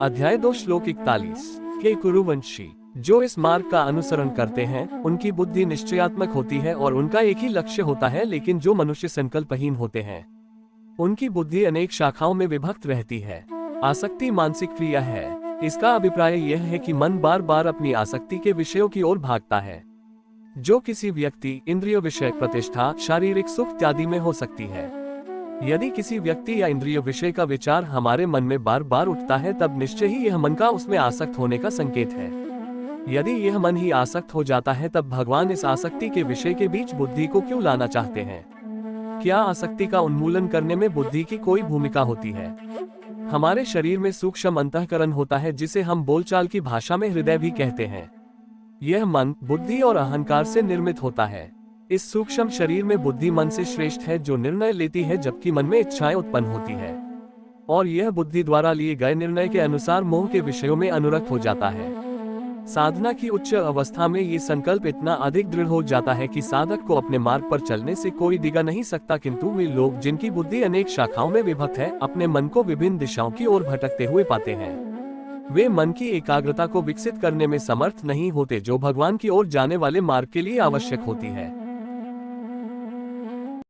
अध्याय 2 श्लोक 41। हे कुरुवंशी, जो इस मार्ग का अनुसरण करते हैं उनकी बुद्धि निश्चयात्मक होती है और उनका एक ही लक्ष्य होता है, लेकिन जो मनुष्य संकल्पहीन होते हैं उनकी बुद्धि अनेक शाखाओं में विभक्त रहती है। आसक्ति मानसिक क्रिया है। इसका अभिप्राय यह है कि मन बार बार अपनी आसक्ति के विषयों की ओर भागता है, जो किसी व्यक्ति, इंद्रिय विषय, प्रतिष्ठा, शारीरिक सुख इत्यादि में हो सकती है। यदि किसी व्यक्ति या इंद्रिय विषय का विचार हमारे मन में बार बार उठता है, तब निश्चय ही यह मन का उसमें आसक्त होने का संकेत है। यदि यह मन ही आसक्त हो जाता है, तब भगवान इस आसक्ति के विषय के बीच बुद्धि को क्यों लाना चाहते हैं? क्या आसक्ति का उन्मूलन करने में बुद्धि की कोई भूमिका होती है? हमारे शरीर में सूक्ष्म अंतःकरण होता है, जिसे हम बोलचाल की भाषा में हृदय भी कहते हैं। यह मन, बुद्धि और अहंकार से निर्मित होता है। इस सूक्ष्म शरीर में बुद्धि मन से श्रेष्ठ है, जो निर्णय लेती है, जबकि मन में इच्छाएं उत्पन्न होती है और यह बुद्धि द्वारा लिए गए निर्णय के अनुसार मोह के विषयों में अनुरक्त हो जाता है। साधना की उच्च अवस्था में ये संकल्प इतना अधिक दृढ़ हो जाता है कि साधक को अपने मार्ग पर चलने से कोई डिगा नहीं सकता, किंतु वे लोग जिनकी बुद्धि अनेक शाखाओं में विभक्त है, अपने मन को विभिन्न दिशाओं की ओर भटकते हुए पाते हैं। वे मन की एकाग्रता को विकसित करने में समर्थ नहीं होते, जो भगवान की ओर जाने वाले मार्ग के लिए आवश्यक होती है।